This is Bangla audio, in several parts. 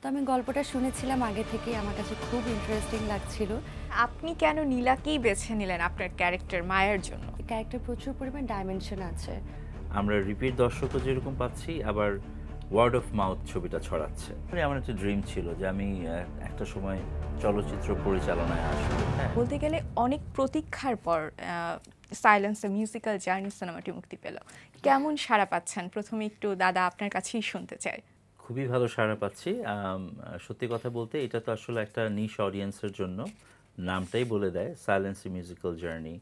তো আমি গল্পটা শুনেছিলাম আগে থেকেই, আমার কাছে খুব ইন্টারেস্টিং লাগছিল। আপনি কেন নীলাকেই বেছে নিলেন আপনার ক্যারেক্টার মায়ার জন্য? ক্যারেক্টার প্রচুর পরিমাণ ডাইমেনশন আছে। আমরা রিপিট দর্শকও যেরকম পাচ্ছি, আবার ওয়ার্ড অফ মাউথ ছবিটা ছড়াচ্ছে। আমার একটা ড্রিম ছিল যে আমি একটা সময় চলচ্চিত্র পরিচালনায় আসবো। হ্যাঁ, বলতে গেলে অনেক প্রতীক্ষার পর সাইলেন্স দ্য মিউজিক্যাল জার্নি সিনেমাটি মুক্তি পেল। কেমন সাড়া পাচ্ছেন? প্রথমে একটু দাদা আপনার কাছেই শুনতে চাই। খুবই ভালো সাড়া পাচ্ছি। সত্যি কথা বলতে এটা তো আসলে একটা নিশ অডিয়েন্সের জন্য, নামটাই বলে দেয় সাইলেন্স এ মিউজিক্যাল জার্নি।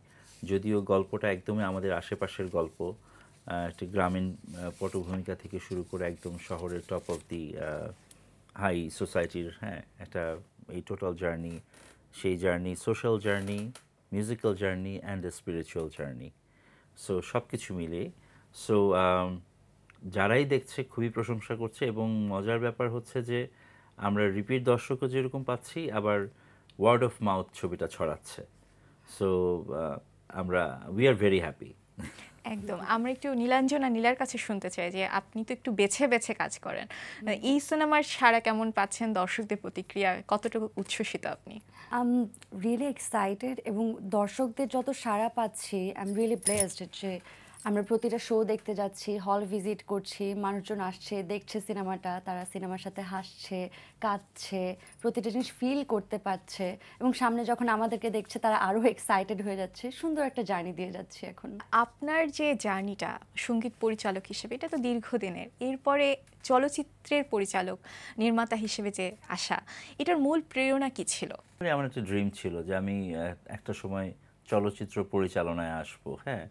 যদিও গল্পটা একদমই আমাদের আশেপাশের গল্প, একটি গ্রামীণ পটভূমিকা থেকে শুরু করে একদম শহরের টপ অফ দি হাই সোসাইটির, হ্যাঁ, একটা এই টোটাল জার্নি, সেই journey social journey, musical journey and a spiritual journey. So সব কিছু মিলিয়ে সো যারাই দেখছে খুবই প্রশংসা করছে, এবং মজার ব্যাপার হচ্ছে যে আমরা রিপিট দর্শকও যেরকম পাচ্ছি, আবার ওয়ার্ড অফ মাউথ ছবিটা ছড়াচ্ছে। সো আমরা উই আর ভেরি হ্যাপি। একদম। আমরা একটু নীলাঞ্জনা নীলার কাছে শুনতে চাই যে আপনি তো একটু বেছে বেছে কাজ করেন। এই সিনেমার সাড়া কেমন পাচ্ছেন? দর্শকদের প্রতিক্রিয়া কতটুকু উচ্ছ্বসিত আপনি? আই এম রিয়েলি এক্সাইটেড, এবং দর্শকদের যত সাড়া পাচ্ছি আই এম রিয়েলি ব্লেসড যে আমরা প্রতিটা শো দেখতে যাচ্ছি, হল ভিজিট করছি, মানুষজন আসছে, দেখছে সিনেমাটা, তারা সিনেমার সাথে হাসছে, কাঁদছে, প্রতিটা জিনিস ফিল করতে পারছে, এবং সামনে যখন আমাদেরকে দেখছে তারা আরও এক্সাইটেড হয়ে যাচ্ছে। সুন্দর একটা জার্নি দিয়ে যাচ্ছি এখন। আপনার যে জার্নিটা সঙ্গীত পরিচালক হিসেবে, এটা তো দীর্ঘদিনের। এরপরে চলচ্চিত্রের পরিচালক, নির্মাতা হিসেবে যে আসা, এটার মূল প্রেরণা কি ছিল? আমার একটা ড্রিম ছিল যে আমি একটা সময় চলচ্চিত্র পরিচালনায় আসবো। হ্যাঁ,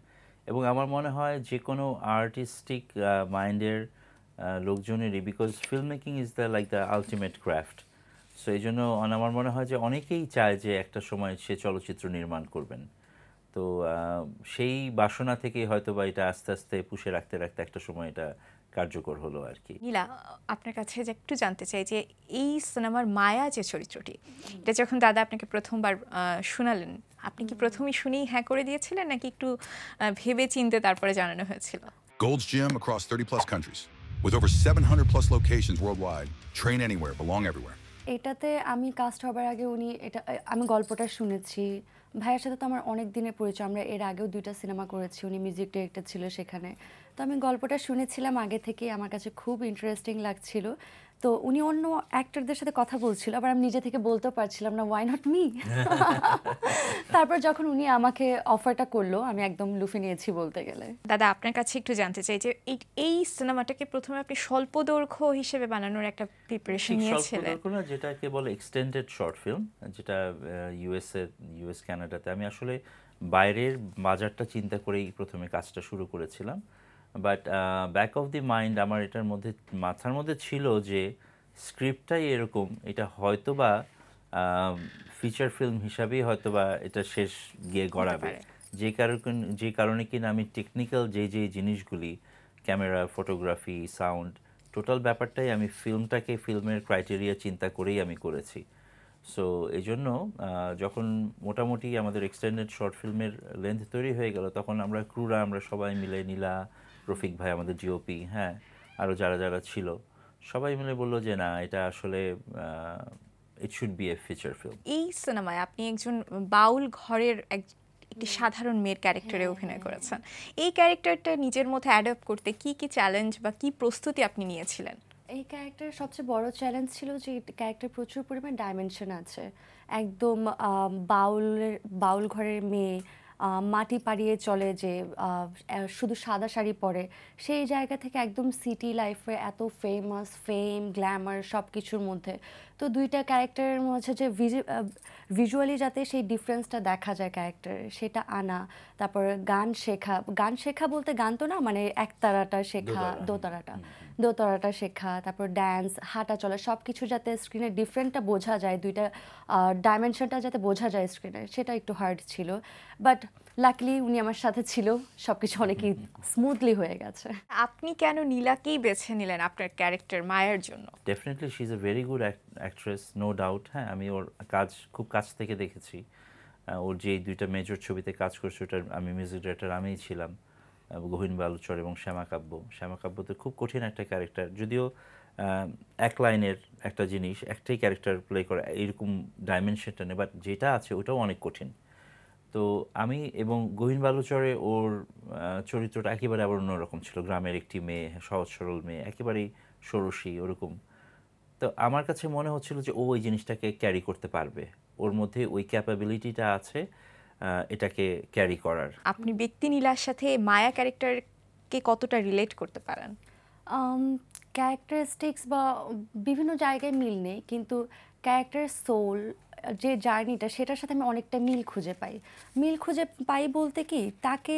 এবং আমার মনে হয় যে কোনো আর্টিস্টিক মাইন্ডের লোকজনেরই, because film making is the like the ultimate craft. So এই জন্য আমার মনে হয় যে অনেকেই চায় যে একটা সময় সে চলচ্চিত্র নির্মাণ করবেন। তো সেই বাসনা থেকেই হয়তো বা এটা আস্তে আস্তে পুষে রাখতে রাখতে একটা সময় এটা কার্যকর হলো আর কি। নীলা, আপনার কাছে যে একটু জানতে চাই যে এই সিনেমার মায়া যে চরিত্রটি, এটা যখন দাদা আপনাকে প্রথমবার শোনালেন, আপনি কি প্রথমেই শুনেই হ্যাঁ করে দিয়েছিলেন, নাকি একটু ভেবে চিন্তে তারপরে জানানো হয়েছিল? Gold's Gym across 30 plus countries. With over 700 plus locations worldwide, train anywhere, belong everywhere. এটাতে আমি কাস্ট হবার আগে আমি গল্পটা শুনেছি। ভাইয়ের সাথে তো আমার অনেক দিনের পরিচয়, আমরা এর আগেও 2টা সিনেমা করেছি, উনি মিউজিক ডিরেক্টর ছিল সেখানে। তো আমি গল্পটা শুনেছিলাম আগে থেকেই, আমার কাছে খুব ইন্টারেস্টিং লাগছিল। তো উনি অন্য অ্যাক্টরদের সাথে কথা বলছিল, আবার আমি নিজে থেকে বলতেও পারছিলাম না, ওয়াই নট মি। তারপর যখন উনি আমাকে অফারটা করলো, আমি একদম লুফে নিয়েছি বলতে গেলে। দাদা, আপনার কাছে একটু জানতে চাই যে এই সিনেমাটাকে প্রথমে আপনি স্বল্প দৈর্ঘ্য হিসেবে বানানোর একটা প্রিপারেশন ঠিক নিয়েছিলেন। স্বল্পদৈর্ঘ্য না, যেটাকে বলে এক্সটেন্ডেড শর্ট ফিল্ম, যেটা ইউএস কানাডাতে আমি আসলে বাইরের বাজারটা চিন্তা করেই প্রথমে কাজটা শুরু করেছিলাম। But back of the mind আমার এটার মধ্যে, মাথার মধ্যে ছিল যে স্ক্রিপ্টটাই এরকম, এটা হয়তোবা ফিচার ফিল্ম হিসাবেই হয়তোবা এটা শেষ গিয়ে গড়াবে। পারে। যে কারণে কিনা আমি টেকনিক্যাল যে জিনিসগুলি, ক্যামেরা, ফটোগ্রাফি, সাউন্ড, টোটাল ব্যাপারটাই আমি ফিল্মের ক্রাইটেরিয়া চিন্তা করেই আমি করেছি। সো এই জন্য যখন মোটামুটি আমাদের এক্সটেন্ডেড শর্ট ফিল্মের লেন্থ তৈরি হয়ে গেল, তখন আমরা সবাই মিলে, নীলা, রফিক ভাই আমাদের জিওপি, হ্যাঁ, আরও যারা যারা ছিল, সবাই মিলে বললো যে না, এটা আসলে it should B A feature film. এই সিনেমায় আপনি একজন বাউল ঘরের একটি সাধারণ মেয়ের ক্যারেক্টারে অভিনয় করেছেন। এই ক্যারেক্টারটা নিজের মধ্যে অ্যাডপ্ট করতে কি কি চ্যালেঞ্জ বা কি প্রস্তুতি আপনি নিয়েছিলেন? এই ক্যারেক্টারের সবচেয়ে বড় চ্যালেঞ্জ ছিল যে ক্যারেক্টার প্রচুর পরিমাণ ডাইমেনশন আছে। একদম বাউল ঘরের মেয়ে, মাটি পাড়িয়ে চলে, যে শুধু সাদা শাড়ি পরে, সেই জায়গা থেকে একদম সিটি লাইফে এত ফেম, গ্ল্যামার সব কিছুর মধ্যে। তো 2টা ক্যারেক্টারের মধ্যে যে ভিজুয়ালি যাতে সেই ডিফারেন্সটা দেখা যায় ক্যারেক্টারের, সেটা আনা। তারপর গান শেখা বলতে গান তো না, মানে একতারাটা শেখা, দোতারাটা শেখা, তারপর ড্যান্স, হাঁটা চলা, সব কিছু যাতে স্ক্রিনের ডিফারেন্টটা বোঝা যায়, 2টা ডাইমেনশনটা যাতে বোঝা যায় স্ক্রিনে, সেটা একটু হার্ড ছিল। বাট লাকিলি উনি আমার সাথে ছিল, সব কিছু অনেকই স্মুথলি হয়ে গেছে। আপনি কেন নীলাকেই বেছে নিলেন আপনার ক্যারেক্টার মায়ার জন্য? Definitely she is a very good actress, no doubt. হ্যাঁ, আমি ওর কাজ খুব কাছ থেকে দেখেছি। ওর যে 2টা মেজর ছবিতে কাজ করছে, ওটার আমি মিউজিক ডিরেক্টর আমিই ছিলাম, গহীন বালুচর এবং শ্যামাকাব্য। শ্যামাকাব্যতে খুব কঠিন একটা ক্যারেক্টার, যদিও এক লাইনের একটা জিনিস একটাই ক্যারেক্টার প্লে করা এরকম ডাইমেনশনটা নেই, বাট যেটা আছে ওটাও অনেক কঠিন। তো আমি এবং গহীন বালুচরে ওর চরিত্রটা একেবারে আবার অন্যরকম ছিল, গ্রামের একটি মেয়ে, সহজ সরল মেয়ে, একেবারেই ষোড়শী ওরকম। তো আমার কাছে মনে হচ্ছিল যে ও ওই জিনিসটাকে ক্যারি করতে পারবে, ওর মধ্যে ওই ক্যাপাবিলিটিটা আছে এটাকে ক্যারি করার। আপনি ব্যক্তি নীলার সাথে মায়া ক্যারেক্টারকে কতটা রিলেট করতে পারেন? ক্যারেক্টারিস্টিক্স বা বিভিন্ন জায়গায় মিল নেই, কিন্তু ক্যারেক্টার সোল যে জার্নিটা সেটার সাথে আমি অনেকটা মিল খুঁজে পাই বলতে কি, তাকে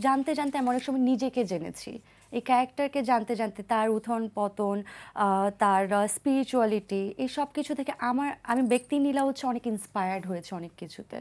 জানতে জানতে আমি অনেক সময় নিজেকে জেনেছি, এই ক্যারেক্টারকে জানতে জানতে তার উত্থান পতন, তার স্পিরিচুয়ালিটি, এই সব কিছু থেকে আমি ব্যক্তি নীলা হচ্ছে অনেক ইন্সপায়ার্ড হয়েছে অনেক কিছুতে।